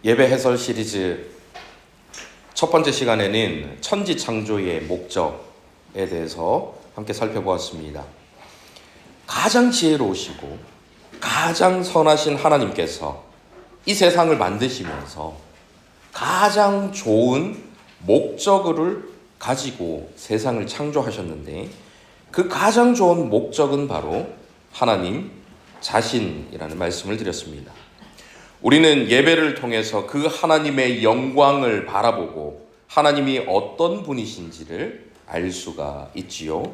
예배 해설 시리즈 첫 번째 시간에는 천지 창조의 목적에 대해서 함께 살펴보았습니다. 가장 지혜로우시고 가장 선하신 하나님께서 이 세상을 만드시면서 가장 좋은 목적을 가지고 세상을 창조하셨는데, 그 가장 좋은 목적은 바로 하나님 자신이라는 말씀을 드렸습니다. 우리는 예배를 통해서 그 하나님의 영광을 바라보고 하나님이 어떤 분이신지를 알 수가 있지요.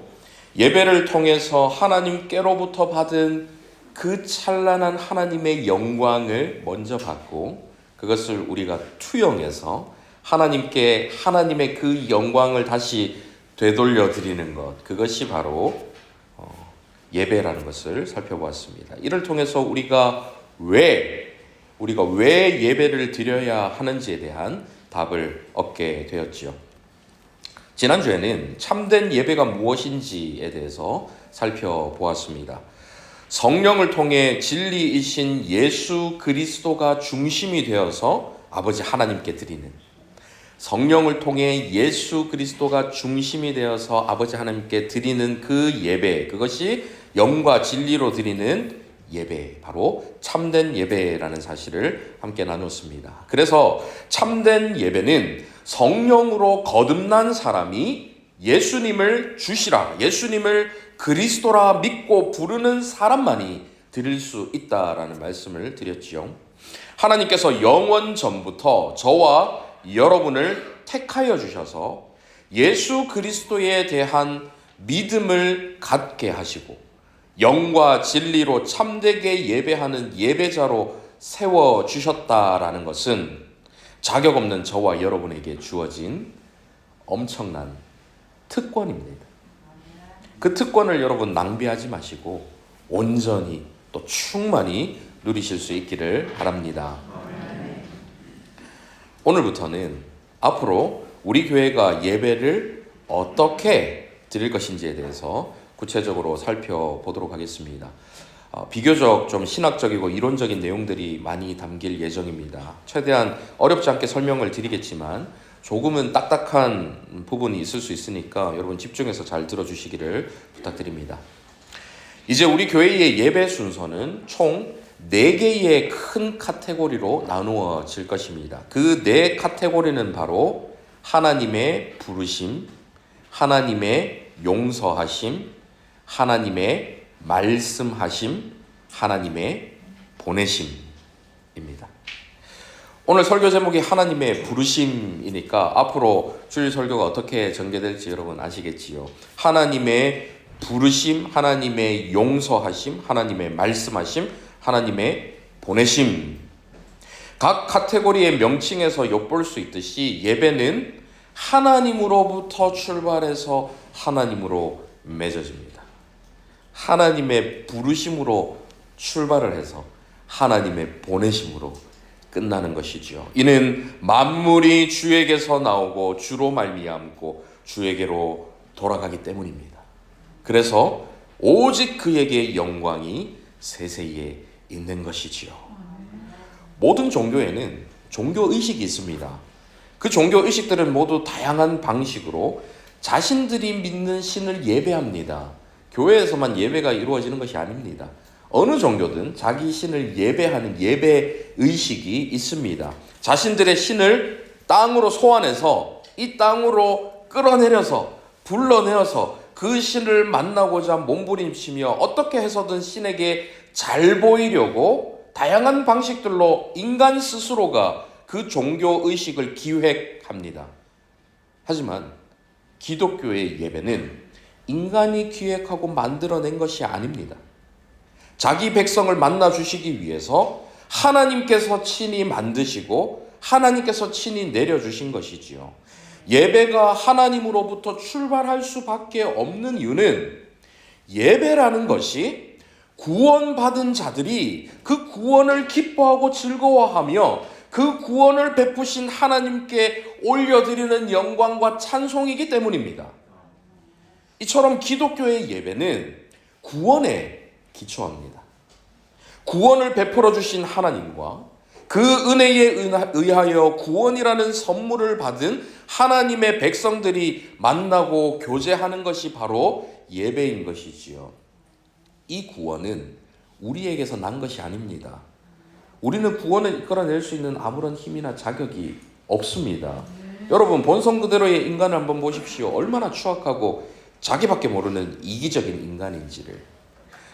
예배를 통해서 하나님께로부터 받은 그 찬란한 하나님의 영광을 먼저 받고 그것을 우리가 투영해서 하나님께 하나님의 그 영광을 다시 되돌려 드리는 것, 그것이 바로 예배라는 것을 살펴보았습니다. 이를 통해서 우리가 왜 예배를 드려야 하는지에 대한 답을 얻게 되었지요. 지난주에는 참된 예배가 무엇인지에 대해서 살펴보았습니다. 성령을 통해 진리이신 예수 그리스도가 중심이 되어서 아버지 하나님께 드리는, 성령을 통해 예수 그리스도가 중심이 되어서 아버지 하나님께 드리는 그 예배, 그것이 영과 진리로 드리는 예배, 바로 참된 예배라는 사실을 함께 나눴습니다. 그래서 참된 예배는 성령으로 거듭난 사람이 예수님을 주시라, 예수님을 그리스도라 믿고 부르는 사람만이 드릴 수 있다라는 말씀을 드렸지요. 하나님께서 영원 전부터 저와 여러분을 택하여 주셔서 예수 그리스도에 대한 믿음을 갖게 하시고 영과 진리로 참되게 예배하는 예배자로 세워주셨다라는 것은 자격 없는 저와 여러분에게 주어진 엄청난 특권입니다. 그 특권을 여러분 낭비하지 마시고 온전히 또 충만히 누리실 수 있기를 바랍니다. 오늘부터는 앞으로 우리 교회가 예배를 어떻게 드릴 것인지에 대해서 구체적으로 살펴보도록 하겠습니다. 비교적 좀 신학적이고 이론적인 내용들이 많이 담길 예정입니다. 최대한 어렵지 않게 설명을 드리겠지만 조금은 딱딱한 부분이 있을 수 있으니까 여러분 집중해서 잘 들어주시기를 부탁드립니다. 이제 우리 교회의 예배 순서는 총 4개의 큰 카테고리로 나누어질 것입니다. 그 4 카테고리는 바로 하나님의 부르심, 하나님의 용서하심, 하나님의 말씀하심, 하나님의 보내심입니다. 오늘 설교 제목이 하나님의 부르심이니까 앞으로 주일 설교가 어떻게 전개될지 여러분 아시겠지요. 하나님의 부르심, 하나님의 용서하심, 하나님의 말씀하심, 하나님의 보내심. 각 카테고리의 명칭에서 엿볼 수 있듯이 예배는 하나님으로부터 출발해서 하나님으로 맺어집니다. 하나님의 부르심으로 출발을 해서 하나님의 보내심으로 끝나는 것이지요. 이는 만물이 주에게서 나오고 주로 말미암고 주에게로 돌아가기 때문입니다. 그래서 오직 그에게 영광이 세세에 있는 것이지요. 모든 종교에는 종교의식이 있습니다. 그 종교의식들은 모두 다양한 방식으로 자신들이 믿는 신을 예배합니다. 교회에서만 예배가 이루어지는 것이 아닙니다. 어느 종교든 자기 신을 예배하는 예배의식이 있습니다. 자신들의 신을 땅으로 소환해서 이 땅으로 끌어내려서 불러내어서 그 신을 만나고자 몸부림치며 어떻게 해서든 신에게 잘 보이려고 다양한 방식들로 인간 스스로가 그 종교의식을 기획합니다. 하지만 기독교의 예배는 인간이 기획하고 만들어낸 것이 아닙니다. 자기 백성을 만나주시기 위해서 하나님께서 친히 만드시고 하나님께서 친히 내려주신 것이지요. 예배가 하나님으로부터 출발할 수밖에 없는 이유는 예배라는 것이 구원받은 자들이 그 구원을 기뻐하고 즐거워하며 그 구원을 베푸신 하나님께 올려드리는 영광과 찬송이기 때문입니다. 이처럼 기독교의 예배는 구원에 기초합니다. 구원을 베풀어 주신 하나님과 그 은혜에 의하여 구원이라는 선물을 받은 하나님의 백성들이 만나고 교제하는 것이 바로 예배인 것이지요. 이 구원은 우리에게서 난 것이 아닙니다. 우리는 구원을 이끌어낼 수 있는 아무런 힘이나 자격이 없습니다. 여러분, 본성 그대로의 인간을 한번 보십시오. 얼마나 추악하고 자기밖에 모르는 이기적인 인간인지를.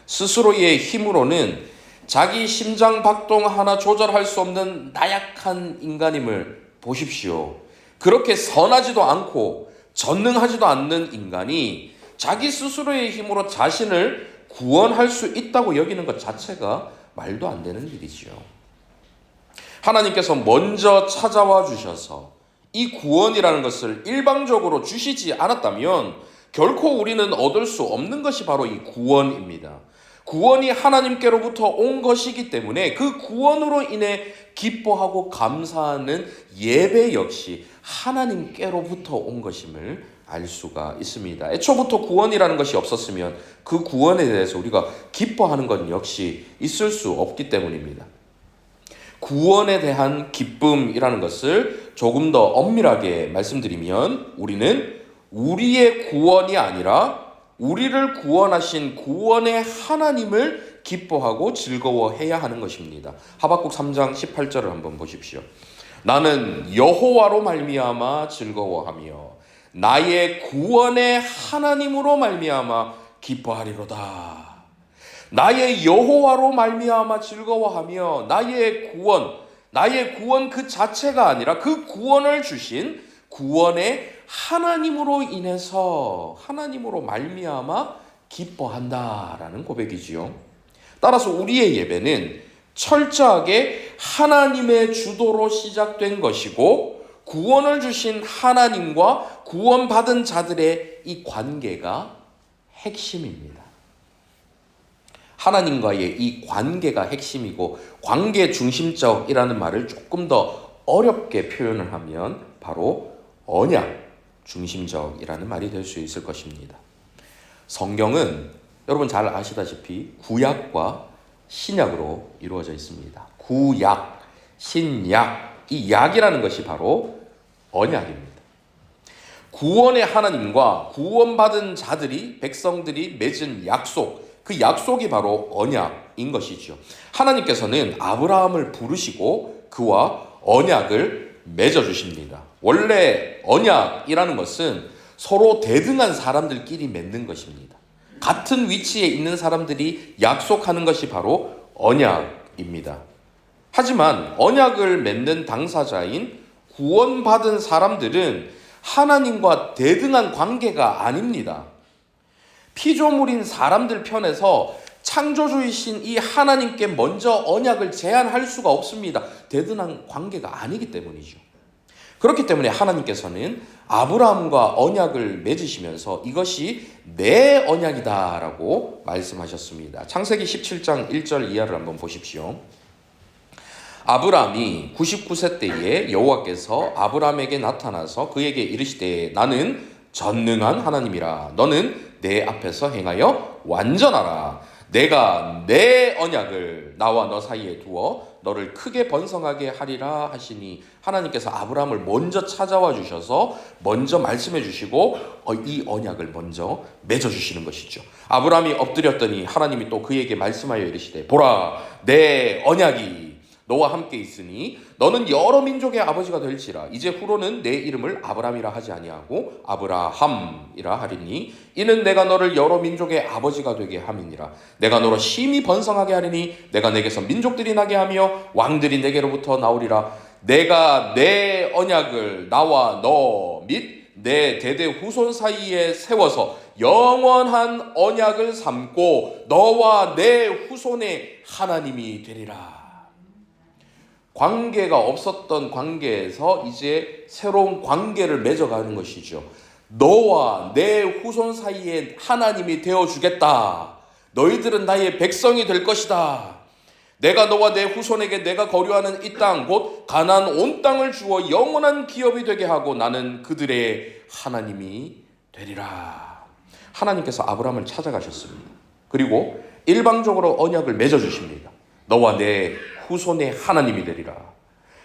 스스로의 힘으로는 자기 심장 박동 하나 조절할 수 없는 나약한 인간임을 보십시오. 그렇게 선하지도 않고 전능하지도 않는 인간이 자기 스스로의 힘으로 자신을 구원할 수 있다고 여기는 것 자체가 말도 안 되는 일이지요. 하나님께서 먼저 찾아와 주셔서 이 구원이라는 것을 일방적으로 주시지 않았다면 결코 우리는 얻을 수 없는 것이 바로 이 구원입니다. 구원이 하나님께로부터 온 것이기 때문에 그 구원으로 인해 기뻐하고 감사하는 예배 역시 하나님께로부터 온 것임을 알 수가 있습니다. 애초부터 구원이라는 것이 없었으면 그 구원에 대해서 우리가 기뻐하는 것 역시 있을 수 없기 때문입니다. 구원에 대한 기쁨이라는 것을 조금 더 엄밀하게 말씀드리면 우리는 우리의 구원이 아니라 우리를 구원하신 구원의 하나님을 기뻐하고 즐거워해야 하는 것입니다. 하박국 3장 18절을 한번 보십시오. 나는 여호와로 말미암아 즐거워하며 나의 구원의 하나님으로 말미암아 기뻐하리로다. 나의 여호와로 말미암아 즐거워하며 나의 구원 그 자체가 아니라 그 구원을 주신 구원의 하나님으로 인해서 하나님으로 말미암아 기뻐한다라는 고백이지요. 따라서 우리의 예배는 철저하게 하나님의 주도로 시작된 것이고 구원을 주신 하나님과 구원받은 자들의 이 관계가 핵심입니다. 하나님과의 이 관계가 핵심이고 관계 중심적이라는 말을 조금 더 어렵게 표현을 하면 바로 언약 중심적이라는 말이 될 수 있을 것입니다. 성경은 여러분 잘 아시다시피 구약과 신약으로 이루어져 있습니다. 구약, 신약, 이 약이라는 것이 바로 언약입니다. 구원의 하나님과 구원받은 자들이 백성들이 맺은 약속, 그 약속이 바로 언약인 것이죠. 하나님께서는 아브라함을 부르시고 그와 언약을 맺어주십니다. 원래 언약이라는 것은 서로 대등한 사람들끼리 맺는 것입니다. 같은 위치에 있는 사람들이 약속하는 것이 바로 언약입니다. 하지만 언약을 맺는 당사자인 구원받은 사람들은 하나님과 대등한 관계가 아닙니다. 피조물인 사람들 편에서 창조주이신 이 하나님께 먼저 언약을 제안할 수가 없습니다. 대등한 관계가 아니기 때문이죠. 그렇기 때문에 하나님께서는 아브라함과 언약을 맺으시면서 이것이 내 언약이다라고 말씀하셨습니다. 창세기 17장 1절 이하를 한번 보십시오. 아브라함이 99세 때에 여호와께서 아브라함에게 나타나서 그에게 이르시되 나는 전능한 하나님이라. 너는 내 앞에서 행하여 완전하라. 내가 내 언약을 나와 너 사이에 두어 너를 크게 번성하게 하리라 하시니 하나님께서 아브라함을 먼저 찾아와 주셔서 먼저 말씀해 주시고 이 언약을 먼저 맺어주시는 것이죠. 아브라함이 엎드렸더니 하나님이 또 그에게 말씀하여 이르시되 보라 내 언약이 너와 함께 있으니 너는 여러 민족의 아버지가 될지라. 이제 후로는 내 이름을 아브라함이라 하지 아니하고 아브라함이라 하리니 이는 내가 너를 여러 민족의 아버지가 되게 함이니라. 내가 너로 심히 번성하게 하리니 내가 내게서 민족들이 나게 하며 왕들이 내게로부터 나오리라. 내가 내 언약을 나와 너 및 내 대대 후손 사이에 세워서 영원한 언약을 삼고 너와 내 후손의 하나님이 되리라. 관계가 없었던 관계에서 이제 새로운 관계를 맺어가는 것이죠. 너와 내 후손 사이에 하나님이 되어주겠다. 너희들은 나의 백성이 될 것이다. 내가 너와 내 후손에게 내가 거류하는 이 땅 곧 가나안 온 땅을 주어 영원한 기업이 되게 하고 나는 그들의 하나님이 되리라. 하나님께서 아브라함을 찾아가셨습니다. 그리고 일방적으로 언약을 맺어주십니다. 너와 내 후손의 하나님이 되리라.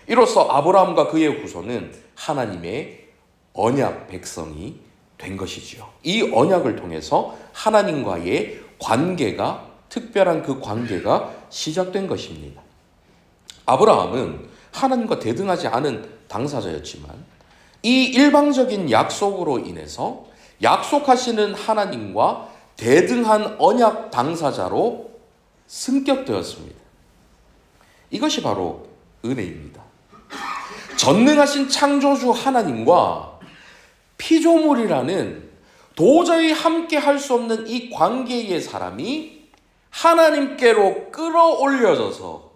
이로써 아브라함과 그의 후손은 하나님의 언약 백성이 된 것이지요. 이 언약을 통해서 하나님과의 관계가, 특별한 그 관계가 시작된 것입니다. 아브라함은 하나님과 대등하지 않은 당사자였지만 이 일방적인 약속으로 인해서 약속하시는 하나님과 대등한 언약 당사자로 승격되었습니다. 이것이 바로 은혜입니다. 전능하신 창조주 하나님과 피조물이라는 도저히 함께 할 수 없는 이 관계의 사람이 하나님께로 끌어올려져서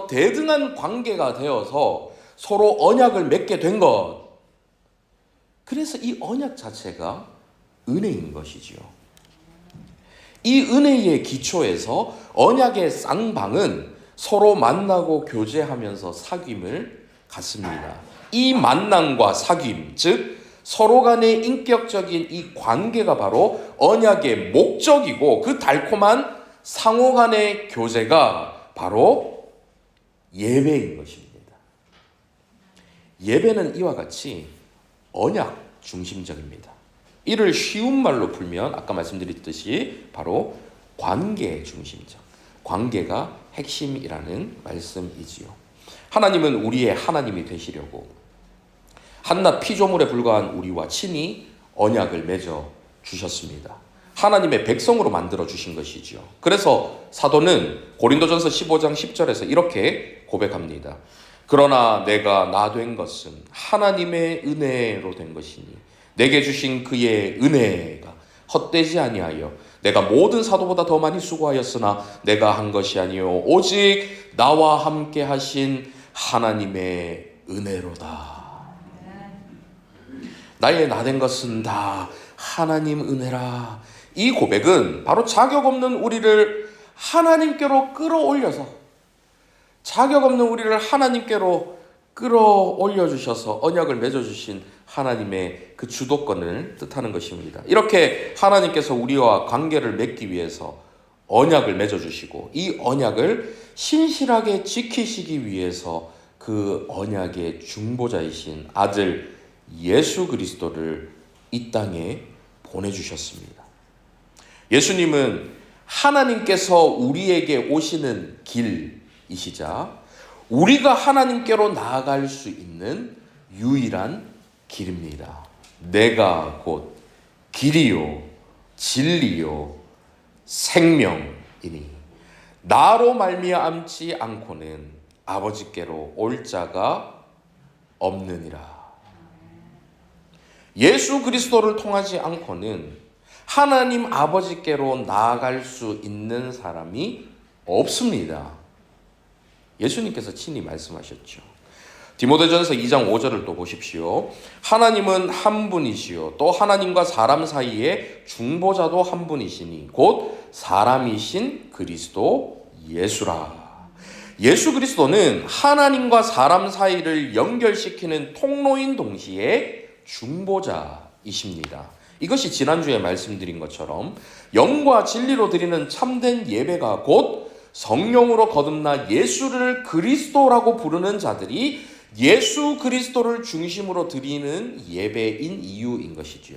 대등한 관계가 되어서 서로 언약을 맺게 된 것. 그래서 이 언약 자체가 은혜인 것이지요. 이 은혜의 기초에서 언약의 쌍방은 서로 만나고 교제하면서 사귐을 갖습니다. 이 만남과 사귐, 즉 서로 간의 인격적인 이 관계가 바로 언약의 목적이고, 그 달콤한 상호 간의 교제가 바로 예배인 것입니다. 예배는 이와 같이 언약 중심적입니다. 이를 쉬운 말로 풀면 아까 말씀드렸듯이 바로 관계 중심적, 관계가 핵심이라는 말씀이지요. 하나님은 우리의 하나님이 되시려고 한낱 피조물에 불과한 우리와 친히 언약을 맺어 주셨습니다. 하나님의 백성으로 만들어 주신 것이지요. 그래서 사도는 고린도전서 15장 10절에서 이렇게 고백합니다. 그러나 내가 나 된 것은 하나님의 은혜로 된 것이니 내게 주신 그의 은혜가 헛되지 아니하여 내가 모든 사도보다 더 많이 수고하였으나 내가 한 것이 아니요 오직 나와 함께 하신 하나님의 은혜로다. 나의 나 된 것은 다 하나님 은혜라. 이 고백은 바로 자격 없는 우리를 하나님께로 끌어올려서, 자격 없는 우리를 하나님께로 끌어올려 주셔서 언약을 맺어 주신 하나님의 그 주도권을 뜻하는 것입니다. 이렇게 하나님께서 우리와 관계를 맺기 위해서 언약을 맺어 주시고, 이 언약을 신실하게 지키시기 위해서 그 언약의 중보자이신 아들 예수 그리스도를 이 땅에 보내주셨습니다. 예수님은 하나님께서 우리에게 오시는 길이시자 우리가 하나님께로 나아갈 수 있는 유일한 길입니다. 내가 곧 길이요 진리요 생명이니 나로 말미암지 않고는 아버지께로 올 자가 없느니라. 예수 그리스도를 통하지 않고는 하나님 아버지께로 나아갈 수 있는 사람이 없습니다. 예수님께서 친히 말씀하셨죠. 디모데전서 2장 5절을 또 보십시오. 하나님은 한 분이시요 또 하나님과 사람 사이에 중보자도 한 분이시니 곧 사람이신 그리스도 예수라. 예수 그리스도는 하나님과 사람 사이를 연결시키는 통로인 동시에 중보자이십니다. 이것이 지난주에 말씀드린 것처럼 영과 진리로 드리는 참된 예배가 곧 성령으로 거듭나 예수를 그리스도라고 부르는 자들이 예수 그리스도를 중심으로 드리는 예배인 이유인 것이지요.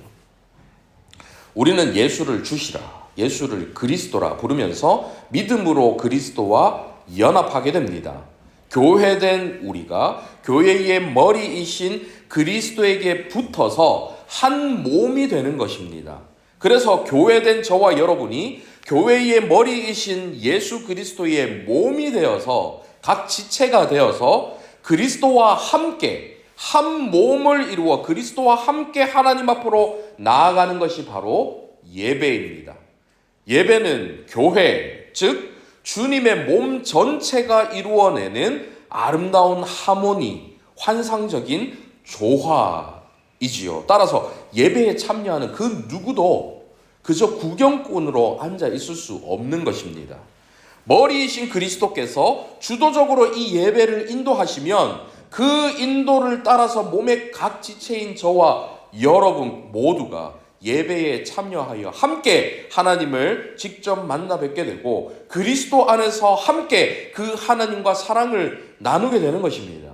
우리는 예수를 주시라, 예수를 그리스도라 부르면서 믿음으로 그리스도와 연합하게 됩니다. 교회된 우리가 교회의 머리이신 그리스도에게 붙어서 한 몸이 되는 것입니다. 그래서 교회된 저와 여러분이 교회의 머리이신 예수 그리스도의 몸이 되어서 각 지체가 되어서 그리스도와 함께 한 몸을 이루어 그리스도와 함께 하나님 앞으로 나아가는 것이 바로 예배입니다. 예배는 교회, 즉 주님의 몸 전체가 이루어내는 아름다운 하모니, 환상적인 조화이지요. 따라서 예배에 참여하는 그 누구도 그저 구경꾼으로 앉아 있을 수 없는 것입니다. 머리이신 그리스도께서 주도적으로 이 예배를 인도하시면 그 인도를 따라서 몸의 각 지체인 저와 여러분 모두가 예배에 참여하여 함께 하나님을 직접 만나 뵙게 되고 그리스도 안에서 함께 그 하나님과 사랑을 나누게 되는 것입니다.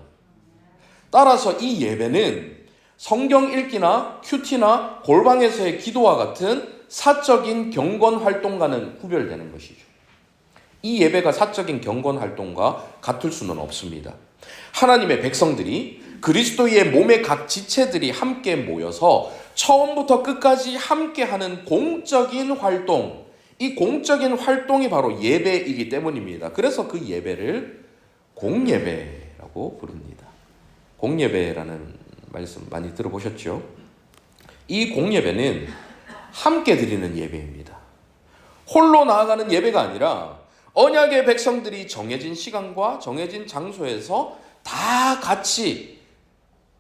따라서 이 예배는 성경 읽기나 큐티나 골방에서의 기도와 같은 사적인 경건 활동과는 구별되는 것이죠. 이 예배가 사적인 경건 활동과 같을 수는 없습니다. 하나님의 백성들이 그리스도의 몸의 각 지체들이 함께 모여서 처음부터 끝까지 함께하는 공적인 활동, 이 공적인 활동이 바로 예배이기 때문입니다. 그래서 그 예배를 공예배라고 부릅니다. 공예배라는 말씀 많이 들어보셨죠? 이 공예배는 함께 드리는 예배입니다. 홀로 나아가는 예배가 아니라 언약의 백성들이 정해진 시간과 정해진 장소에서 다 같이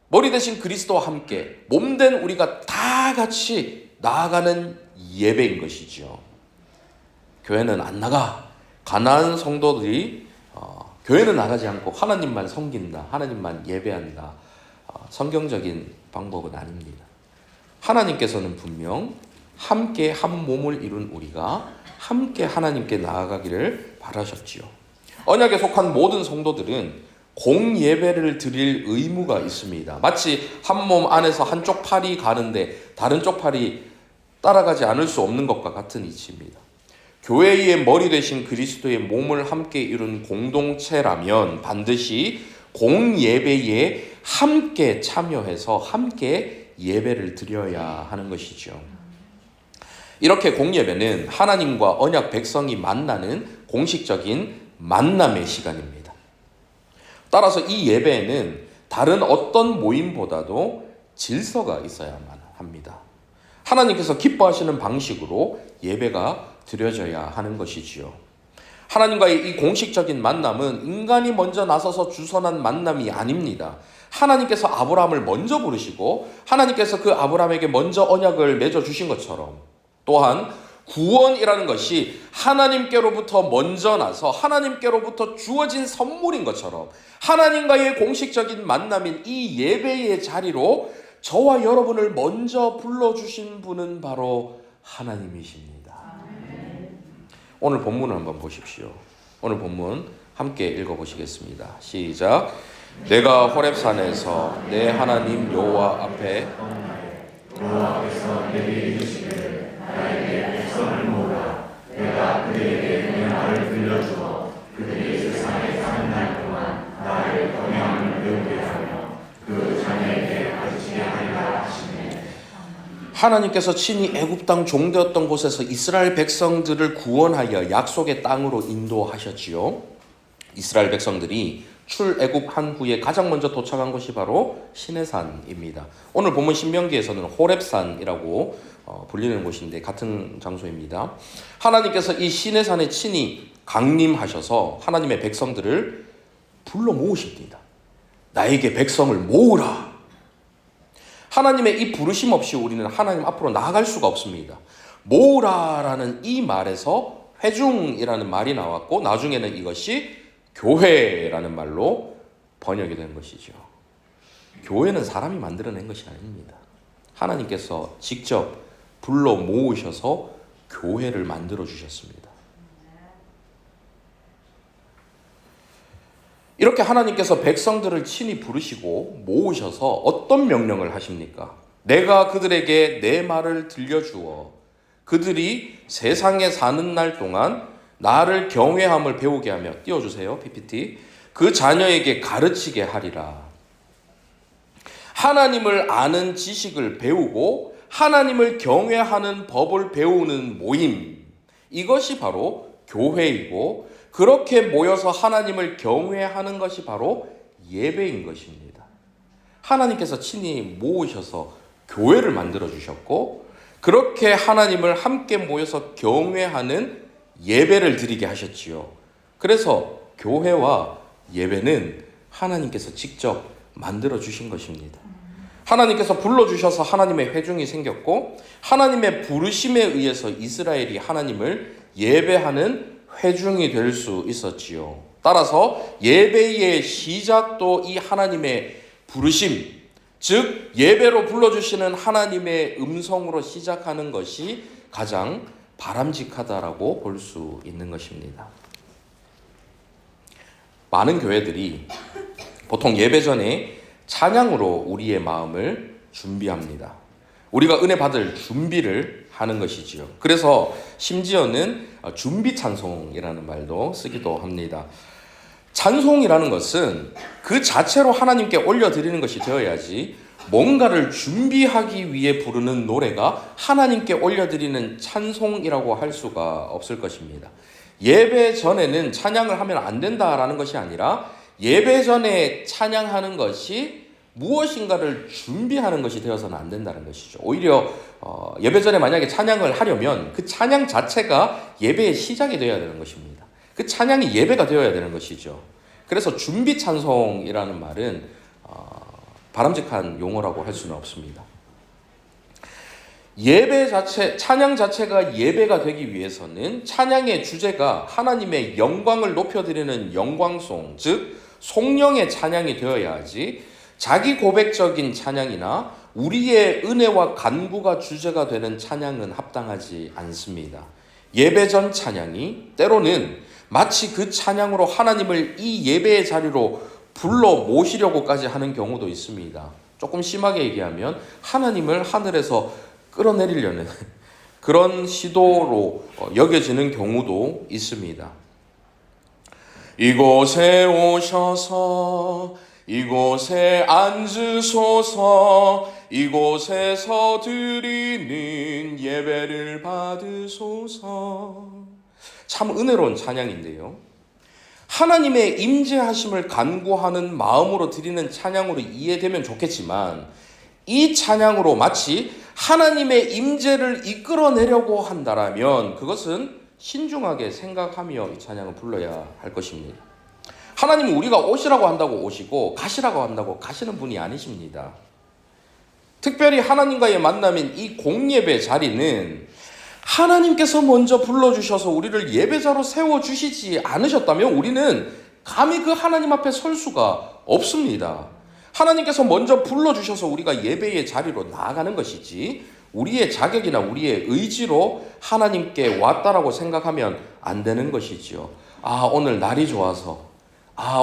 머리 대신 그리스도와 함께 몸된 우리가 다 같이 나아가는 예배인 것이죠. 교회는 안 나가. 가난한 성도들이 교회는 나가지 않고 하나님만 섬긴다. 하나님만 예배한다. 성경적인 방법은 아닙니다. 하나님께서는 분명 함께 한 몸을 이룬 우리가 함께 하나님께 나아가기를 바라셨지요. 언약에 속한 모든 성도들은 공예배를 드릴 의무가 있습니다. 마치 한 몸 안에서 한쪽 팔이 가는데 다른 쪽 팔이 따라가지 않을 수 없는 것과 같은 이치입니다. 교회의 머리 되신 그리스도의 몸을 함께 이룬 공동체라면 반드시 공예배에 함께 참여해서 함께 예배를 드려야 하는 것이죠. 이렇게 공예배는 하나님과 언약 백성이 만나는 공식적인 만남의 시간입니다. 따라서 이 예배에는 다른 어떤 모임보다도 질서가 있어야만 합니다. 하나님께서 기뻐하시는 방식으로 예배가 드려져야 하는 것이지요. 하나님과의 이 공식적인 만남은 인간이 먼저 나서서 주선한 만남이 아닙니다. 하나님께서 아브라함을 먼저 부르시고 하나님께서 그 아브라함에게 먼저 언약을 맺어주신 것처럼 또한 구원이라는 것이 하나님께로부터 먼저 나서 하나님께로부터 주어진 선물인 것처럼 하나님과의 공식적인 만남인 이 예배의 자리로 저와 여러분을 먼저 불러주신 분은 바로 하나님이십니다. 오늘 본문을 한번 보십시오. 오늘 본문 함께 읽어보시겠습니다. 시작. 내가 호렙산에서 내 하나님 여호와 앞에 여호와께서 내게 이르시기를 나에게 백성을 모으라. 내가 그들에게 내 말을 들려주어 그들이 세상에 사는 날 동안 나를 경외함을 배우게 하며 그 자녀에게 가르치게 하리라 하시네. 하나님께서 친히 애굽 땅 종되었던 곳에서 이스라엘 백성들을 구원하여 약속의 땅으로 인도하셨지요. 이스라엘 백성들이 출애굽한 후에 가장 먼저 도착한 곳이 바로 시내산입니다. 오늘 본문 신명기에서는 호렙산이라고 불리는 곳인데 같은 장소입니다. 하나님께서 이 시내산에 친히 강림하셔서 하나님의 백성들을 불러 모으십니다. 나에게 백성을 모으라. 하나님의 이 부르심 없이 우리는 하나님 앞으로 나아갈 수가 없습니다. 모으라라는 이 말에서 회중이라는 말이 나왔고 나중에는 이것이 교회라는 말로 번역이 된 것이죠. 교회는 사람이 만들어낸 것이 아닙니다. 하나님께서 직접 불러 모으셔서 교회를 만들어 주셨습니다. 이렇게 하나님께서 백성들을 친히 부르시고 모으셔서 어떤 명령을 하십니까? 내가 그들에게 내 말을 들려주어 그들이 세상에 사는 날 동안 나를 경외함을 배우게 하며 띄워주세요. PPT. 그 자녀에게 가르치게 하리라. 하나님을 아는 지식을 배우고 하나님을 경외하는 법을 배우는 모임. 이것이 바로 교회이고 그렇게 모여서 하나님을 경외하는 것이 바로 예배인 것입니다. 하나님께서 친히 모으셔서 교회를 만들어 주셨고 그렇게 하나님을 함께 모여서 경외하는 예배를 드리게 하셨지요. 그래서 교회와 예배는 하나님께서 직접 만들어 주신 것입니다. 하나님께서 불러주셔서 하나님의 회중이 생겼고 하나님의 부르심에 의해서 이스라엘이 하나님을 예배하는 회중이 될 수 있었지요. 따라서 예배의 시작도 이 하나님의 부르심, 즉 예배로 불러주시는 하나님의 음성으로 시작하는 것이 가장 바람직하다라고 볼 수 있는 것입니다. 많은 교회들이 보통 예배 전에 찬양으로 우리의 마음을 준비합니다. 우리가 은혜 받을 준비를 하는 것이지요. 그래서 심지어는 준비 찬송이라는 말도 쓰기도 합니다. 찬송이라는 것은 그 자체로 하나님께 올려드리는 것이 되어야지 뭔가를 준비하기 위해 부르는 노래가 하나님께 올려드리는 찬송이라고 할 수가 없을 것입니다. 예배 전에는 찬양을 하면 안 된다라는 것이 아니라 예배 전에 찬양하는 것이 무엇인가를 준비하는 것이 되어서는 안 된다는 것이죠. 오히려 예배 전에 만약에 찬양을 하려면 그 찬양 자체가 예배의 시작이 되어야 되는 것입니다. 그 찬양이 예배가 되어야 되는 것이죠. 그래서 준비 찬송이라는 말은 바람직한 용어라고 할 수는 없습니다. 예배 자체, 찬양 자체가 예배가 되기 위해서는 찬양의 주제가 하나님의 영광을 높여드리는 영광송, 즉 송영의 찬양이 되어야 하지 자기 고백적인 찬양이나 우리의 은혜와 간구가 주제가 되는 찬양은 합당하지 않습니다. 예배 전 찬양이 때로는 마치 그 찬양으로 하나님을 이 예배의 자리로 불러 모시려고까지 하는 경우도 있습니다. 조금 심하게 얘기하면 하나님을 하늘에서 끌어내리려는 그런 시도로 여겨지는 경우도 있습니다. 이곳에 오셔서 이곳에 앉으소서 이곳에서 드리는 예배를 받으소서. 참 은혜로운 찬양인데요. 하나님의 임재하심을 간구하는 마음으로 드리는 찬양으로 이해되면 좋겠지만 이 찬양으로 마치 하나님의 임재를 이끌어내려고 한다라면 그것은 신중하게 생각하며 이 찬양을 불러야 할 것입니다. 하나님은 우리가 오시라고 한다고 오시고 가시라고 한다고 가시는 분이 아니십니다. 특별히 하나님과의 만남인 이 공예배 자리는 하나님께서 먼저 불러주셔서 우리를 예배자로 세워주시지 않으셨다면 우리는 감히 그 하나님 앞에 설 수가 없습니다. 하나님께서 먼저 불러주셔서 우리가 예배의 자리로 나아가는 것이지 우리의 자격이나 우리의 의지로 하나님께 왔다라고 생각하면 안 되는 것이지요. 오늘 날이 좋아서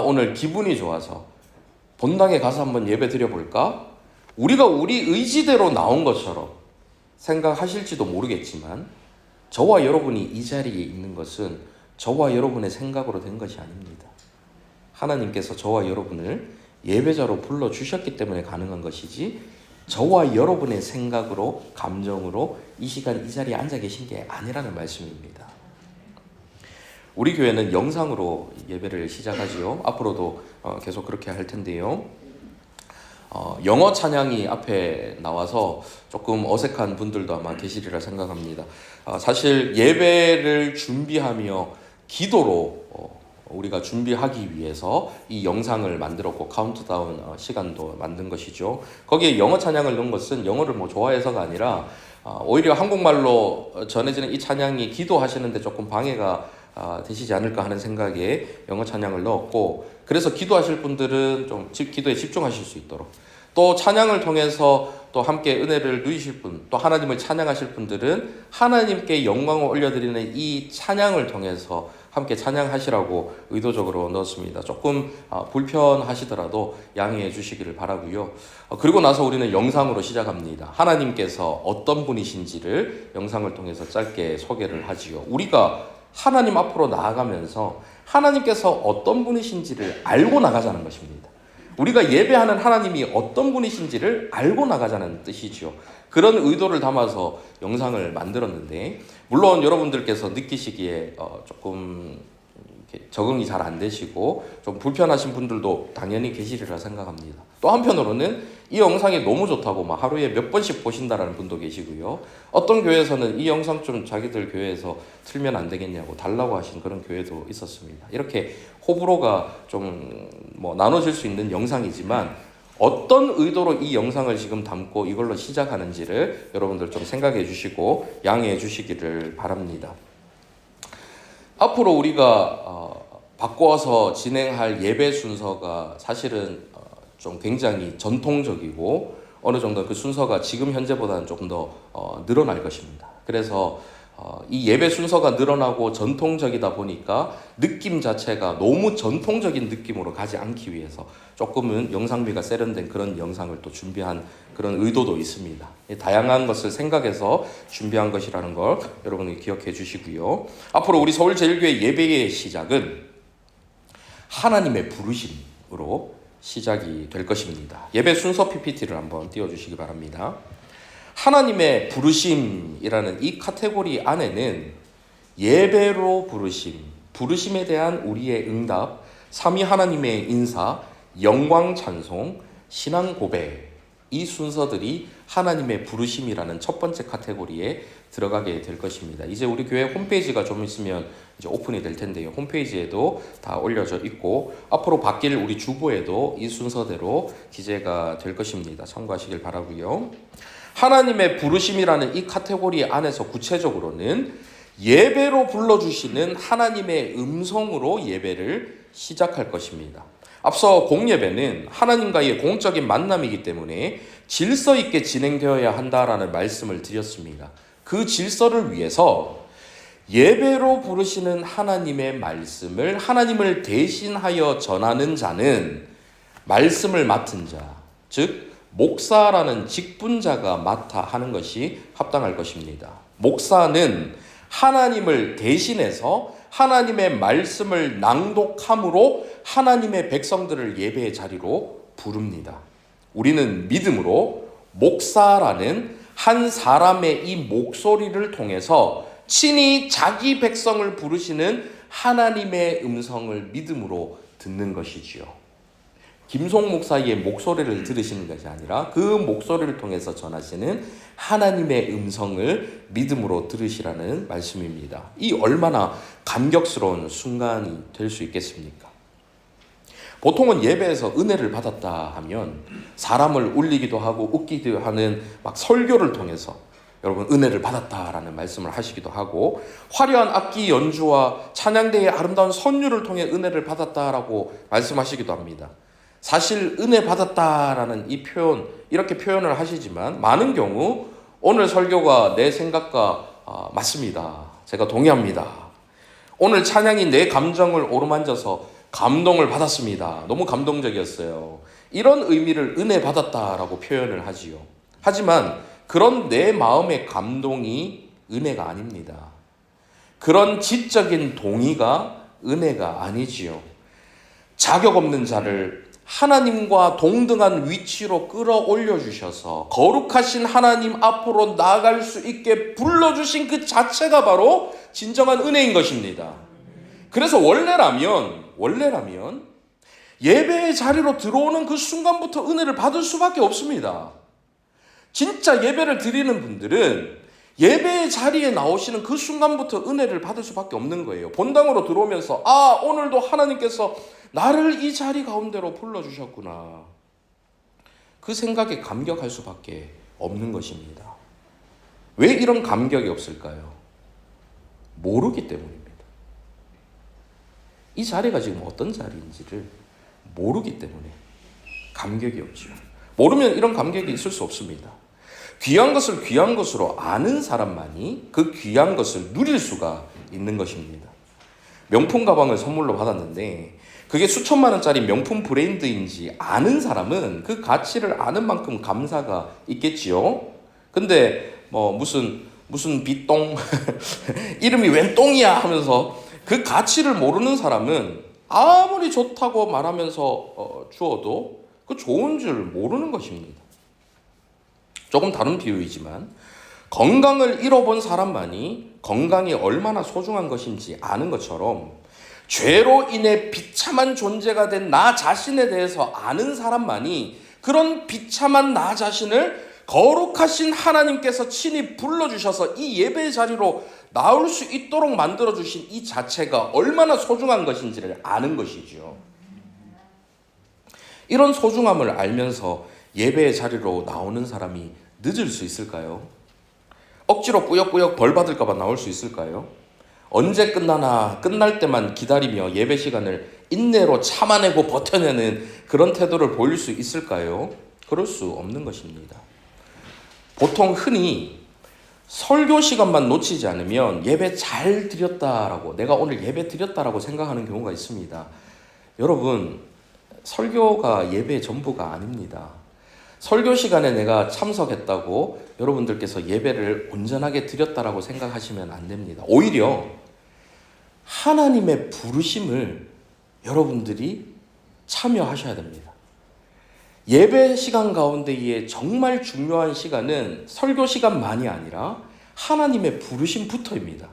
오늘 기분이 좋아서 본당에 가서 한번 예배 드려볼까? 우리가 우리 의지대로 나온 것처럼 생각하실지도 모르겠지만 저와 여러분이 이 자리에 있는 것은 저와 여러분의 생각으로 된 것이 아닙니다. 하나님께서 저와 여러분을 예배자로 불러주셨기 때문에 가능한 것이지 저와 여러분의 생각으로 감정으로 이 시간 이 자리에 앉아 계신 게 아니라는 말씀입니다. 우리 교회는 영상으로 예배를 시작하지요. 앞으로도 계속 그렇게 할 텐데요. 영어 찬양이 앞에 나와서 조금 어색한 분들도 아마 계시리라 생각합니다. 사실 예배를 준비하며 기도로 우리가 준비하기 위해서 이 영상을 만들었고 카운트다운 시간도 만든 것이죠. 거기에 영어 찬양을 넣은 것은 영어를 좋아해서가 아니라 오히려 한국말로 전해지는 이 찬양이 기도하시는데 조금 방해가 되시지 않을까 하는 생각에 영어 찬양을 넣었고, 그래서 기도하실 분들은 좀 기도에 집중하실 수 있도록, 또 찬양을 통해서 또 함께 은혜를 누리실 분, 또 하나님을 찬양하실 분들은 하나님께 영광을 올려드리는 이 찬양을 통해서 함께 찬양하시라고 의도적으로 넣었습니다. 조금 불편하시더라도 양해해 주시기를 바라고요. 그리고 나서 우리는 영상으로 시작합니다. 하나님께서 어떤 분이신지를 영상을 통해서 짧게 소개를 하지요. 우리가 하나님 앞으로 나아가면서 하나님께서 어떤 분이신지를 알고 나가자는 것입니다. 우리가 예배하는 하나님이 어떤 분이신지를 알고 나가자는 뜻이죠. 그런 의도를 담아서 영상을 만들었는데, 물론 여러분들께서 느끼시기에 조금 적응이 잘 안 되시고 좀 불편하신 분들도 당연히 계시리라 생각합니다. 또 한편으로는 이 영상이 너무 좋다고 막 하루에 몇 번씩 보신다라는 분도 계시고요. 어떤 교회에서는 이 영상 좀 자기들 교회에서 틀면 안 되겠냐고 달라고 하신 그런 교회도 있었습니다. 이렇게 호불호가 좀 나눠질 수 있는 영상이지만 어떤 의도로 이 영상을 지금 담고 이걸로 시작하는지를 여러분들 좀 생각해 주시고 양해해 주시기를 바랍니다. 앞으로 우리가 바꿔서 진행할 예배 순서가 사실은 좀 굉장히 전통적이고 어느 정도 그 순서가 지금 현재보다는 조금 더 늘어날 것입니다. 그래서 이 예배 순서가 늘어나고 전통적이다 보니까 느낌 자체가 너무 전통적인 느낌으로 가지 않기 위해서 조금은 영상미가 세련된 그런 영상을 또 준비한 그런 의도도 있습니다. 다양한 것을 생각해서 준비한 것이라는 걸 여러분이 기억해 주시고요. 앞으로 우리 서울제일교회 예배의 시작은 하나님의 부르심으로 시작이 될 것입니다. 예배 순서 PPT를 한번 띄워주시기 바랍니다. 하나님의 부르심이라는 이 카테고리 안에는 예배로 부르심에 대한 우리의 응답, 삼위 하나님의 인사, 영광 찬송, 신앙 고백, 이 순서들이 하나님의 부르심이라는 첫 번째 카테고리에 들어가게 될 것입니다. 이제 우리 교회 홈페이지가 좀 있으면 이제 오픈이 될 텐데요. 홈페이지에도 다 올려져 있고 앞으로 바뀔 우리 주보에도 이 순서대로 기재가 될 것입니다. 참고하시길 바라고요. 하나님의 부르심이라는 이 카테고리 안에서 구체적으로는 예배로 불러주시는 하나님의 음성으로 예배를 시작할 것입니다. 앞서 공예배는 하나님과의 공적인 만남이기 때문에 질서 있게 진행되어야 한다라는 말씀을 드렸습니다. 그 질서를 위해서 예배로 부르시는 하나님의 말씀을 하나님을 대신하여 전하는 자는 말씀을 맡은 자, 즉 목사라는 직분자가 맡아 하는 것이 합당할 것입니다. 목사는 하나님을 대신해서 하나님의 말씀을 낭독함으로 하나님의 백성들을 예배의 자리로 부릅니다. 우리는 믿음으로 목사라는 한 사람의 이 목소리를 통해서 친히 자기 백성을 부르시는 하나님의 음성을 믿음으로 듣는 것이지요. 김송 목사의 목소리를 들으시는 것이 아니라 그 목소리를 통해서 전하시는 하나님의 음성을 믿음으로 들으시라는 말씀입니다. 이 얼마나 감격스러운 순간이 될 수 있겠습니까? 보통은 예배에서 은혜를 받았다 하면 사람을 울리기도 하고 웃기도 하는 막 설교를 통해서 여러분 은혜를 받았다라는 말씀을 하시기도 하고 화려한 악기 연주와 찬양대의 아름다운 선율을 통해 은혜를 받았다라고 말씀하시기도 합니다. 사실 은혜 받았다라는 이 표현, 이렇게 표현을 하시지만 많은 경우 오늘 설교가 내 생각과 맞습니다. 제가 동의합니다. 오늘 찬양이 내 감정을 오르만져서 감동을 받았습니다. 너무 감동적이었어요. 이런 의미를 은혜 받았다라고 표현을 하지요. 하지만 그런 내 마음의 감동이 은혜가 아닙니다. 그런 지적인 동의가 은혜가 아니지요. 자격 없는 자를 하나님과 동등한 위치로 끌어올려 주셔서 거룩하신 하나님 앞으로 나아갈 수 있게 불러주신 그 자체가 바로 진정한 은혜인 것입니다. 그래서 원래라면 예배의 자리로 들어오는 그 순간부터 은혜를 받을 수밖에 없습니다. 진짜 예배를 드리는 분들은 예배의 자리에 나오시는 그 순간부터 은혜를 받을 수밖에 없는 거예요. 본당으로 들어오면서 오늘도 하나님께서 나를 이 자리 가운데로 불러주셨구나. 그 생각에 감격할 수밖에 없는 것입니다. 왜 이런 감격이 없을까요? 모르기 때문입니다. 이 자리가 지금 어떤 자리인지를 모르기 때문에 감격이 없죠. 모르면 이런 감격이 있을 수 없습니다. 귀한 것을 귀한 것으로 아는 사람만이 그 귀한 것을 누릴 수가 있는 것입니다. 명품 가방을 선물로 받았는데 그게 수천만 원짜리 명품 브랜드인지 아는 사람은 그 가치를 아는 만큼 감사가 있겠지요. 근데 무슨 빗똥 이름이 웬 똥이야 하면서 그 가치를 모르는 사람은 아무리 좋다고 말하면서 주어도 그 좋은 줄 모르는 것입니다. 조금 다른 비유이지만 건강을 잃어본 사람만이 건강이 얼마나 소중한 것인지 아는 것처럼 죄로 인해 비참한 존재가 된 나 자신에 대해서 아는 사람만이 그런 비참한 나 자신을 거룩하신 하나님께서 친히 불러주셔서 이 예배의 자리로 나올 수 있도록 만들어주신 이 자체가 얼마나 소중한 것인지를 아는 것이죠. 이런 소중함을 알면서 예배의 자리로 나오는 사람이 늦을 수 있을까요? 억지로 꾸역꾸역 벌 받을까 봐 나올 수 있을까요? 언제 끝나나 끝날 때만 기다리며 예배 시간을 인내로 참아내고 버텨내는 그런 태도를 보일 수 있을까요? 그럴 수 없는 것입니다. 보통 흔히 설교 시간만 놓치지 않으면 예배 잘 드렸다라고, 내가 오늘 예배 드렸다라고 생각하는 경우가 있습니다. 여러분, 설교가 예배의 전부가 아닙니다. 설교 시간에 내가 참석했다고 여러분들께서 예배를 온전하게 드렸다라고 생각하시면 안 됩니다. 오히려 하나님의 부르심을 여러분들이 참여하셔야 됩니다. 예배 시간 가운데에 정말 중요한 시간은 설교 시간만이 아니라 하나님의 부르심부터입니다.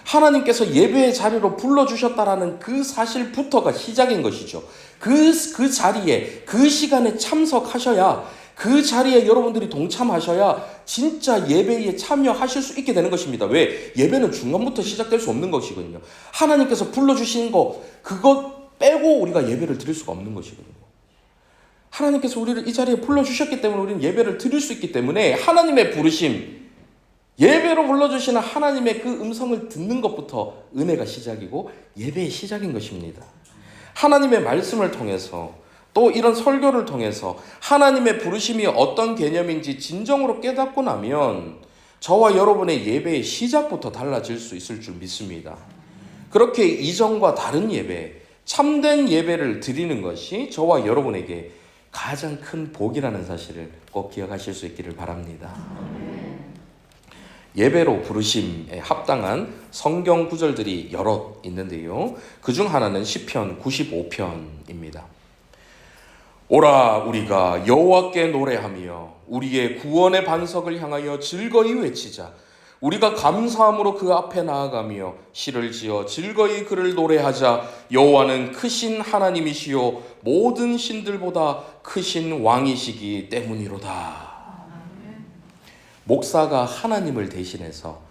하나님께서 예배의 자리로 불러주셨다라는 그 사실부터가 시작인 것이죠. 그 자리에, 그 시간에 참석하셔야, 그 자리에 여러분들이 동참하셔야 진짜 예배에 참여하실 수 있게 되는 것입니다. 왜? 예배는 중간부터 시작될 수 없는 것이거든요. 하나님께서 불러주신 거, 그것 빼고 우리가 예배를 드릴 수가 없는 것이거든요. 하나님께서 우리를 이 자리에 불러주셨기 때문에 우리는 예배를 드릴 수 있기 때문에 하나님의 부르심, 예배로 불러주시는 하나님의 그 음성을 듣는 것부터 은혜가 시작이고 예배의 시작인 것입니다. 하나님의 말씀을 통해서 또 이런 설교를 통해서 하나님의 부르심이 어떤 개념인지 진정으로 깨닫고 나면 저와 여러분의 예배의 시작부터 달라질 수 있을 줄 믿습니다. 그렇게 이전과 다른 예배, 참된 예배를 드리는 것이 저와 여러분에게 가장 큰 복이라는 사실을 꼭 기억하실 수 있기를 바랍니다. 예배로 부르심에 합당한 성경 구절들이 여럿 있는데요. 그중 하나는 시편 95편입니다. 오라 우리가 여호와께 노래하며 우리의 구원의 반석을 향하여 즐거이 외치자. 우리가 감사함으로 그 앞에 나아가며 시를 지어 즐거이 그를 노래하자. 여호와는 크신 하나님이시요 모든 신들보다 크신 왕이시기 때문이로다. 목사가 하나님을 대신해서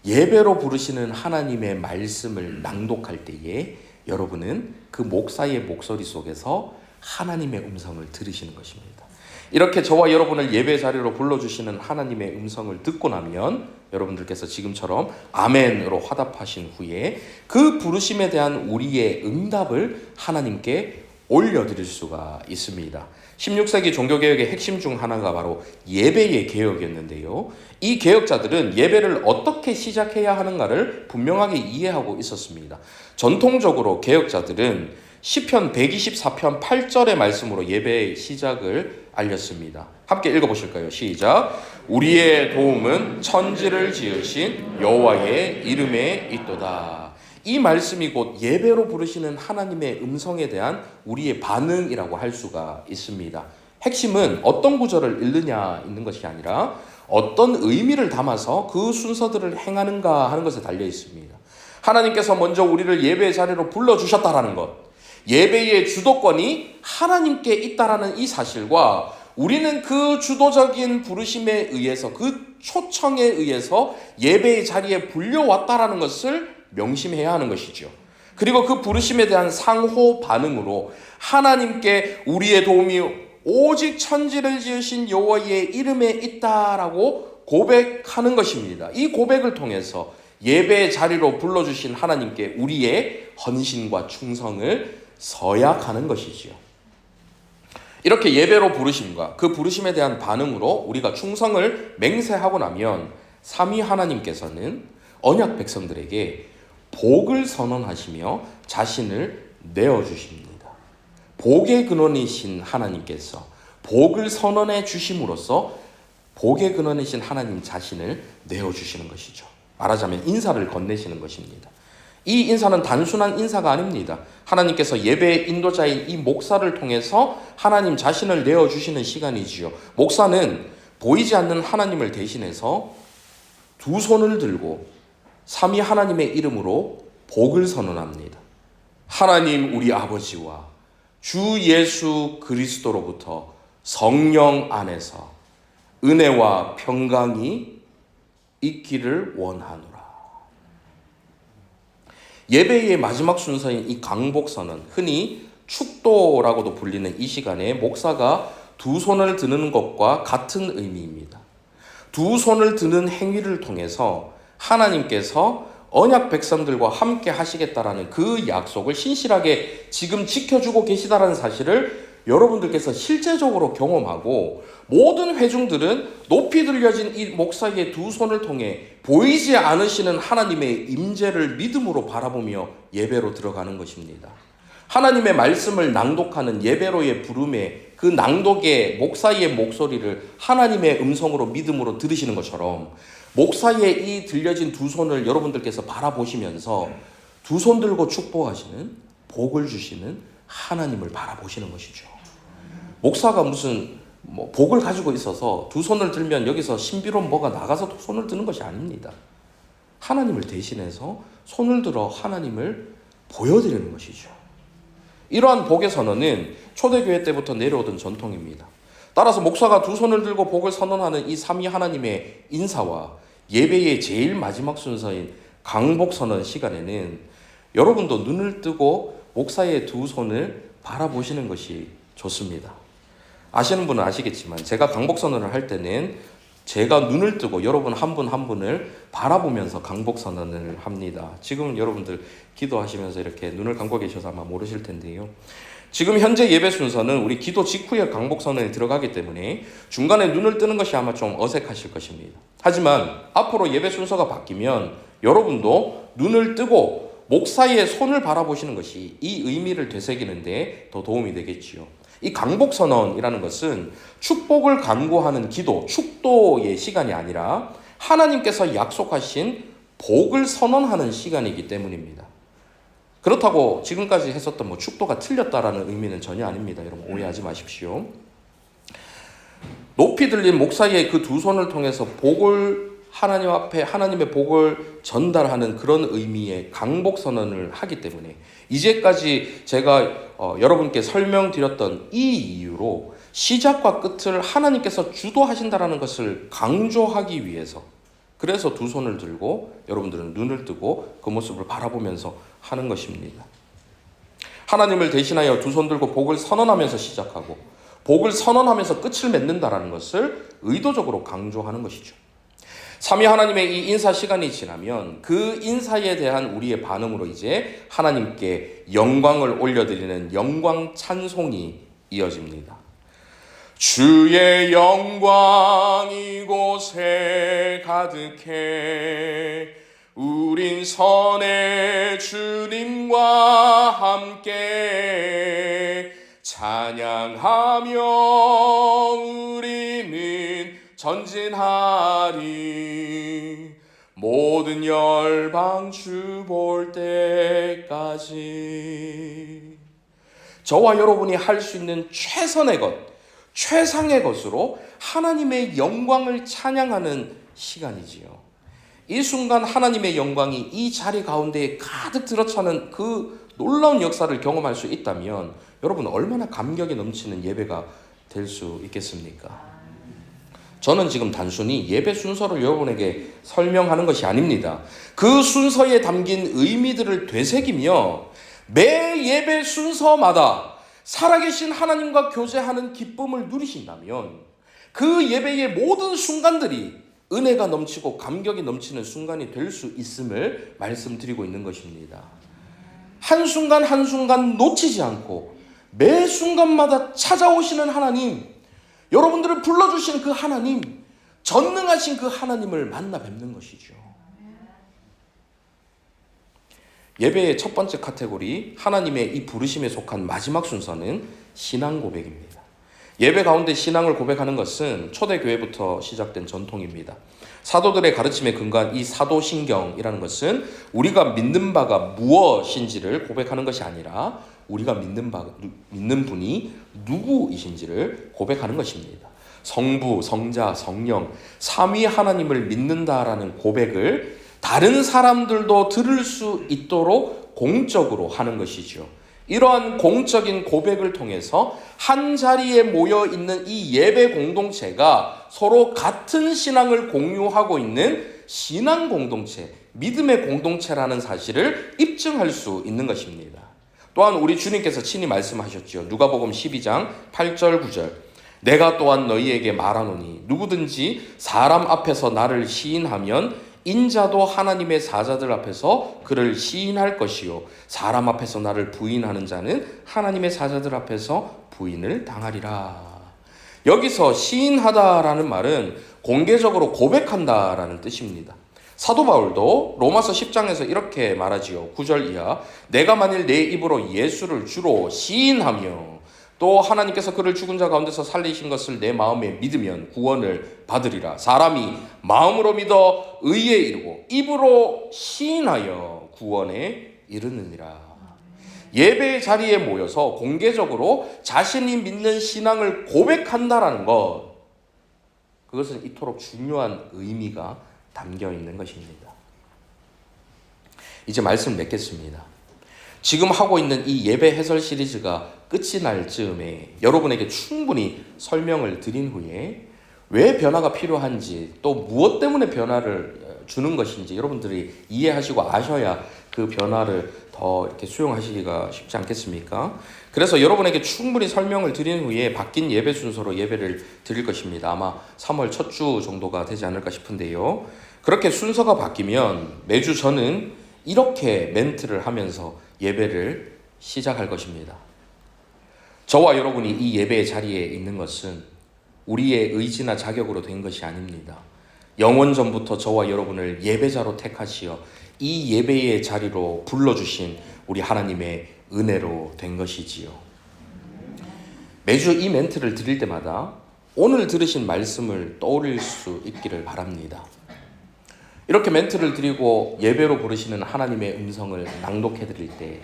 예배로 부르시는 하나님의 말씀을 낭독할 때에 여러분은 그 목사의 목소리 속에서 하나님의 음성을 들으시는 것입니다. 이렇게 저와 여러분을 예배 자리로 불러주시는 하나님의 음성을 듣고 나면 여러분들께서 지금처럼 아멘으로 화답하신 후에 그 부르심에 대한 우리의 응답을 하나님께 올려드릴 수가 있습니다. 16세기 종교개혁의 핵심 중 하나가 바로 예배의 개혁이었는데요. 이 개혁자들은 예배를 어떻게 시작해야 하는가를 분명하게 이해하고 있었습니다. 전통적으로 개혁자들은 시편 124편 8절의 말씀으로 예배의 시작을 알렸습니다. 함께 읽어보실까요? 시작. 우리의 도움은 천지를 지으신 여호와의 이름에 있도다. 이 말씀이 곧 예배로 부르시는 하나님의 음성에 대한 우리의 반응이라고 할 수가 있습니다. 핵심은 어떤 구절을 읽느냐 있는 것이 아니라 어떤 의미를 담아서 그 순서들을 행하는가 하는 것에 달려 있습니다. 하나님께서 먼저 우리를 예배의 자리로 불러주셨다라는 것, 예배의 주도권이 하나님께 있다라는 이 사실과 우리는 그 주도적인 부르심에 의해서, 그 초청에 의해서 예배의 자리에 불려왔다라는 것을 명심해야 하는 것이죠. 그리고 그 부르심에 대한 상호 반응으로 하나님께 우리의 도움이 오직 천지를 지으신 여호와의 이름에 있다라고 고백하는 것입니다. 이 고백을 통해서 예배의 자리로 불러주신 하나님께 우리의 헌신과 충성을 서약하는 것이지요. 이렇게 예배로 부르심과 그 부르심에 대한 반응으로 우리가 충성을 맹세하고 나면 삼위 하나님께서는 언약 백성들에게 복을 선언하시며 자신을 내어주십니다. 복의 근원이신 하나님께서 복을 선언해 주심으로써 복의 근원이신 하나님 자신을 내어주시는 것이죠. 말하자면 인사를 건네시는 것입니다. 이 인사는 단순한 인사가 아닙니다. 하나님께서 예배의 인도자인 이 목사를 통해서 하나님 자신을 내어주시는 시간이지요. 목사는 보이지 않는 하나님을 대신해서 두 손을 들고 삼위 하나님의 이름으로 복을 선언합니다. 하나님 우리 아버지와 주 예수 그리스도로부터 성령 안에서 은혜와 평강이 있기를 원하노라. 예배의 마지막 순서인 이 강복선언, 흔히 축도라고도 불리는 이 시간에 목사가 두 손을 드는 것과 같은 의미입니다. 두 손을 드는 행위를 통해서 하나님께서 언약 백성들과 함께 하시겠다라는 그 약속을 신실하게 지금 지켜주고 계시다라는 사실을 여러분들께서 실제적으로 경험하고, 모든 회중들은 높이 들려진 이 목사의 두 손을 통해 보이지 않으시는 하나님의 임재를 믿음으로 바라보며 예배로 들어가는 것입니다. 하나님의 말씀을 낭독하는 예배로의 부름에 그 낭독의 목사의 목소리를 하나님의 음성으로 믿음으로 들으시는 것처럼, 목사의 이 들려진 두 손을 여러분들께서 바라보시면서 두 손 들고 축복하시는, 복을 주시는 하나님을 바라보시는 것이죠. 목사가 무슨 복을 가지고 있어서 두 손을 들면 여기서 신비로운 뭐가 나가서 손을 드는 것이 아닙니다. 하나님을 대신해서 손을 들어 하나님을 보여드리는 것이죠. 이러한 복의 선언은 초대교회 때부터 내려오던 전통입니다. 따라서 목사가 두 손을 들고 복을 선언하는 이 삼위 하나님의 인사와 예배의 제일 마지막 순서인 강복 선언 시간에는 여러분도 눈을 뜨고 목사의 두 손을 바라보시는 것이 좋습니다. 아시는 분은 아시겠지만 제가 강복 선언을 할 때는 제가 눈을 뜨고 여러분 한 분 한 분을 바라보면서 강복 선언을 합니다. 지금 여러분들 기도하시면서 이렇게 눈을 감고 계셔서 아마 모르실 텐데요. 지금 현재 예배 순서는 우리 기도 직후에 강복 선언에 들어가기 때문에 중간에 눈을 뜨는 것이 아마 좀 어색하실 것입니다. 하지만 앞으로 예배 순서가 바뀌면 여러분도 눈을 뜨고 목사의 손을 바라보시는 것이 이 의미를 되새기는데 더 도움이 되겠지요. 이 강복 선언이라는 것은 축복을 간구하는 기도, 축도의 시간이 아니라 하나님께서 약속하신 복을 선언하는 시간이기 때문입니다. 그렇다고 지금까지 했었던 축도가 틀렸다라는 의미는 전혀 아닙니다. 여러분 오해하지 마십시오. 높이 들린 목사의 그 두 손을 통해서 복을 하나님 앞에 하나님의 복을 전달하는 그런 의미의 강복 선언을 하기 때문에 이제까지 제가 여러분께 설명드렸던 이 이유로 시작과 끝을 하나님께서 주도하신다라는 것을 강조하기 위해서, 그래서 두 손을 들고 여러분들은 눈을 뜨고 그 모습을 바라보면서 하는 것입니다. 하나님을 대신하여 두 손 들고 복을 선언하면서 시작하고 복을 선언하면서 끝을 맺는다라는 것을 의도적으로 강조하는 것이죠. 삼위 하나님의 이 인사 시간이 지나면 그 인사에 대한 우리의 반응으로 이제 하나님께 영광을 올려드리는 영광 찬송이 이어집니다. 주의 영광 이곳에 가득해 우린 선의 주님과 함께 찬양하며 우리는 전진하리 모든 열방 주 볼 때까지. 저와 여러분이 할 수 있는 최선의 것, 최상의 것으로 하나님의 영광을 찬양하는 시간이지요. 이 순간 하나님의 영광이 이 자리 가운데에 가득 들어차는 그 놀라운 역사를 경험할 수 있다면 여러분 얼마나 감격이 넘치는 예배가 될 수 있겠습니까? 저는 지금 단순히 예배 순서를 여러분에게 설명하는 것이 아닙니다. 그 순서에 담긴 의미들을 되새기며 매 예배 순서마다 살아계신 하나님과 교제하는 기쁨을 누리신다면 그 예배의 모든 순간들이 은혜가 넘치고 감격이 넘치는 순간이 될 수 있음을 말씀드리고 있는 것입니다. 한순간 한순간 놓치지 않고 매 순간마다 찾아오시는 하나님, 여러분들을 불러주신 그 하나님, 전능하신 그 하나님을 만나 뵙는 것이죠. 예배의 첫 번째 카테고리, 하나님의 이 부르심에 속한 마지막 순서는 신앙 고백입니다. 예배 가운데 신앙을 고백하는 것은 초대교회부터 시작된 전통입니다. 사도들의 가르침에 근거한 이 사도신경이라는 것은 우리가 믿는 바가 무엇인지를 고백하는 것이 아니라 우리가 믿는 분이 누구이신지를 고백하는 것입니다. 성부, 성자, 성령, 삼위 하나님을 믿는다라는 고백을 다른 사람들도 들을 수 있도록 공적으로 하는 것이죠. 이러한 공적인 고백을 통해서 한 자리에 모여 있는 이 예배 공동체가 서로 같은 신앙을 공유하고 있는 신앙 공동체, 믿음의 공동체라는 사실을 입증할 수 있는 것입니다. 또한 우리 주님께서 친히 말씀하셨죠. 누가복음 12장 8절 9절. 내가 또한 너희에게 말하노니 누구든지 사람 앞에서 나를 시인하면 인자도 하나님의 사자들 앞에서 그를 시인할 것이요 사람 앞에서 나를 부인하는 자는 하나님의 사자들 앞에서 부인을 당하리라. 여기서 시인하다라는 말은 공개적으로 고백한다라는 뜻입니다. 사도 바울도 로마서 10장에서 이렇게 말하지요. 9절 이하 내가 만일 내 입으로 예수를 주로 시인하며 또 하나님께서 그를 죽은 자 가운데서 살리신 것을 내 마음에 믿으면 구원을 받으리라. 사람이 마음으로 믿어 의에 이르고 입으로 시인하여 구원에 이르느니라. 예배의 자리에 모여서 공개적으로 자신이 믿는 신앙을 고백한다라는 것, 그것은 이토록 중요한 의미가 담겨 있는 것입니다. 이제 말씀 맺겠습니다. 지금 하고 있는 이 예배 해설 시리즈가 끝이 날 즈음에 여러분에게 충분히 설명을 드린 후에 왜 변화가 필요한지 또 무엇 때문에 변화를 주는 것인지 여러분들이 이해하시고 아셔야 그 변화를 더 이렇게 수용하시기가 쉽지 않겠습니까? 그래서 여러분에게 충분히 설명을 드린 후에 바뀐 예배 순서로 예배를 드릴 것입니다. 아마 3월 첫 주 정도가 되지 않을까 싶은데요. 그렇게 순서가 바뀌면 매주 저는 이렇게 멘트를 하면서 예배를 시작할 것입니다. 저와 여러분이 이 예배의 자리에 있는 것은 우리의 의지나 자격으로 된 것이 아닙니다. 영원전부터 저와 여러분을 예배자로 택하시어 이 예배의 자리로 불러주신 우리 하나님의 은혜로 된 것이지요. 매주 이 멘트를 드릴 때마다 오늘 들으신 말씀을 떠올릴 수 있기를 바랍니다. 이렇게 멘트를 드리고 예배로 부르시는 하나님의 음성을 낭독해 드릴 때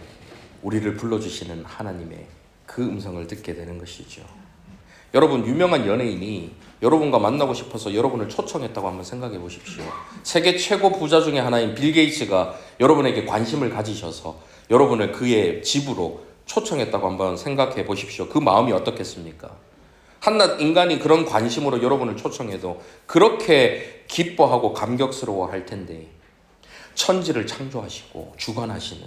우리를 불러주시는 하나님의 그 음성을 듣게 되는 것이죠. 여러분, 유명한 연예인이 여러분과 만나고 싶어서 여러분을 초청했다고 한번 생각해 보십시오. 세계 최고 부자 중에 하나인 빌 게이츠가 여러분에게 관심을 가지셔서 여러분을 그의 집으로 초청했다고 한번 생각해 보십시오. 그 마음이 어떻겠습니까? 한낱 인간이 그런 관심으로 여러분을 초청해도 그렇게 기뻐하고 감격스러워 할 텐데, 천지를 창조하시고 주관하시는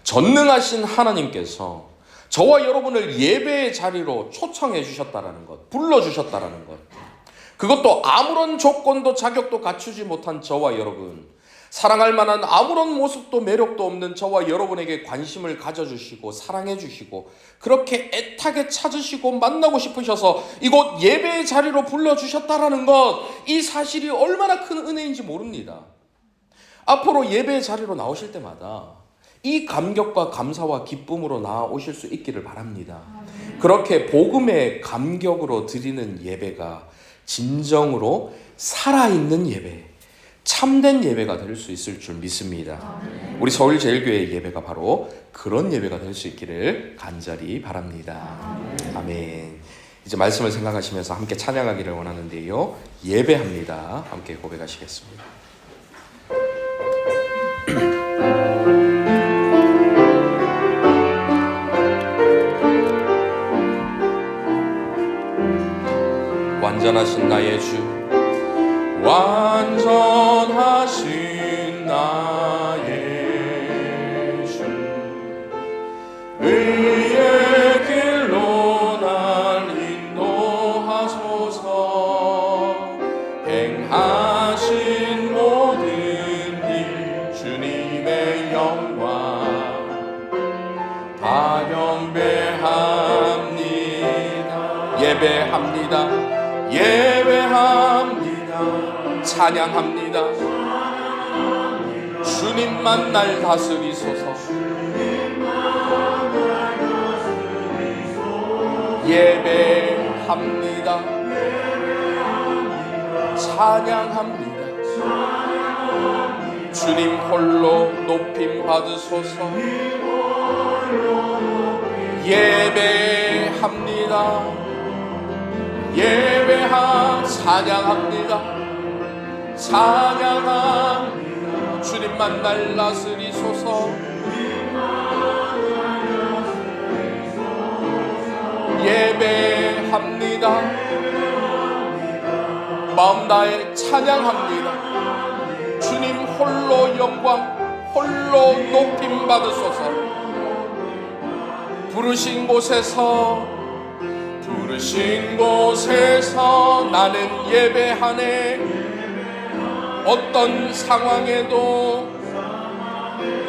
전능하신 하나님께서 저와 여러분을 예배의 자리로 초청해 주셨다라는 것, 불러주셨다라는 것, 그것도 아무런 조건도 자격도 갖추지 못한 저와 여러분, 사랑할 만한 아무런 모습도 매력도 없는 저와 여러분에게 관심을 가져주시고 사랑해 주시고 그렇게 애타게 찾으시고 만나고 싶으셔서 이곳 예배의 자리로 불러주셨다라는 것, 이 사실이 얼마나 큰 은혜인지 모릅니다. 앞으로 예배의 자리로 나오실 때마다 이 감격과 감사와 기쁨으로 나오실 수 있기를 바랍니다. 그렇게 복음의 감격으로 드리는 예배가 진정으로 살아있는 예배, 참된 예배가 될 수 있을 줄 믿습니다. 우리 서울제일교회 예배가 바로 그런 예배가 될 수 있기를 간절히 바랍니다. 아멘. 이제 말씀을 생각하시면서 함께 찬양하기를 원하는데요. 예배합니다. 함께 고백하시겠습니다. 완전하신 나의 주, 완전하신 나의 주, 의의 길로 날 인도하소서. 행하신 모든 일 주님의 영광 다 경배합니다. 예배합니다. 예배합니다. 찬양합니다. 주님만 날 다스리소서. 예배합니다. 찬양합니다. 주님 홀로 높임 받으소서. 예배합니다. 찬양합니다. 찬양합니다. 주님만 날 다스리소서. 예배합니다. 마음 다해 찬양합니다. 주님 홀로 영광, 홀로 높임 받으소서. 부르신 곳에서 나는 예배하네. 어떤 상황에도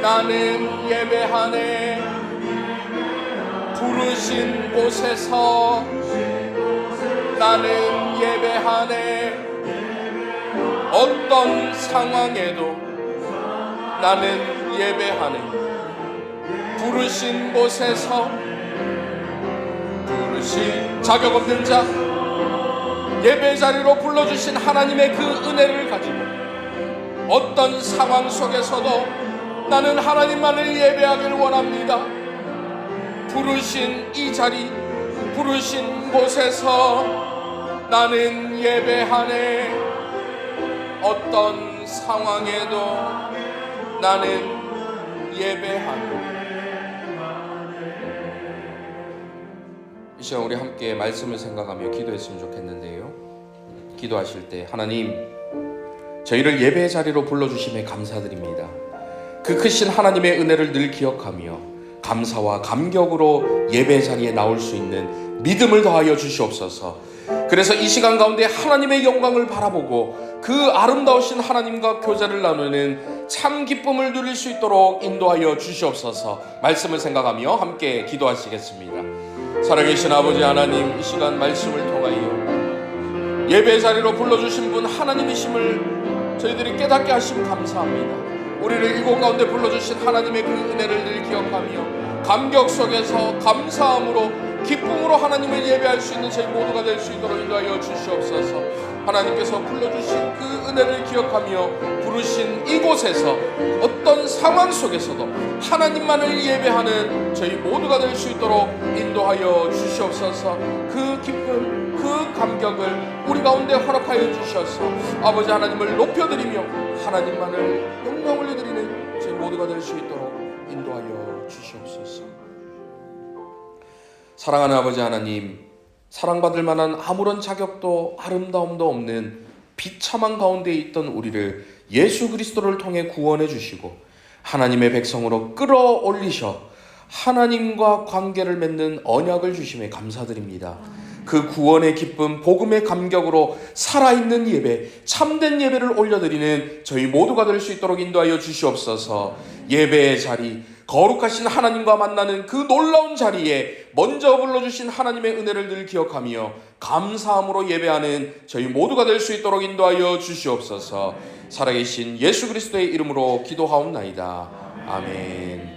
나는 예배하네. 부르신 곳에서 나는 예배하네. 어떤 상황에도 나는 예배하네. 부르신 곳에서 부르신 자격 없는 자, 예배 자리로 불러주신 하나님의 그 은혜를 가지고 어떤 상황 속에서도 나는 하나님만을 예배하기를 원합니다. 부르신 이 자리, 부르신 곳에서 나는 예배하네. 어떤 상황에도 나는 예배하네. 이 시간 우리 함께 말씀을 생각하며 기도했으면 좋겠는데요. 기도하실 때 하나님, 저희를 예배의 자리로 불러주심에 감사드립니다. 그 크신 하나님의 은혜를 늘 기억하며 감사와 감격으로 예배 자리에 나올 수 있는 믿음을 더하여 주시옵소서. 그래서 이 시간 가운데 하나님의 영광을 바라보고 그 아름다우신 하나님과 교제를 나누는 참 기쁨을 누릴 수 있도록 인도하여 주시옵소서. 말씀을 생각하며 함께 기도하시겠습니다. 살아계신 아버지 하나님, 이 시간 말씀을 통하여 예배 자리로 불러주신 분 하나님이심을 저희들이 깨닫게 하심 감사합니다. 우리를 이곳 가운데 불러주신 하나님의 그 은혜를 늘 기억하며 감격 속에서 감사함으로 기쁨으로 하나님을 예배할 수 있는 저희 모두가 될 수 있도록 인도하여 주시옵소서. 하나님께서 불러주신 그 은혜를 기억하며 부르신 이곳에서 어떤 상황 속에서도 하나님만을 예배하는 저희 모두가 될 수 있도록 인도하여 주시옵소서. 그 기쁨, 그 감격을 우리 가운데 허락하여 주셔서 아버지 하나님을 높여드리며 하나님만을 영광 올려드리는 저희 모두가 될 수 있도록 인도하여 주시옵소서. 사랑하는 아버지 하나님, 사랑받을 만한 아무런 자격도 아름다움도 없는 비참한 가운데 있던 우리를 예수 그리스도를 통해 구원해 주시고 하나님의 백성으로 끌어올리셔 하나님과 관계를 맺는 언약을 주심에 감사드립니다. 그 구원의 기쁨, 복음의 감격으로 살아있는 예배, 참된 예배를 올려드리는 저희 모두가 될 수 있도록 인도하여 주시옵소서. 예배의 자리, 거룩하신 하나님과 만나는 그 놀라운 자리에 먼저 불러주신 하나님의 은혜를 늘 기억하며 감사함으로 예배하는 저희 모두가 될 수 있도록 인도하여 주시옵소서. 살아계신 예수 그리스도의 이름으로 기도하옵나이다. 아멘.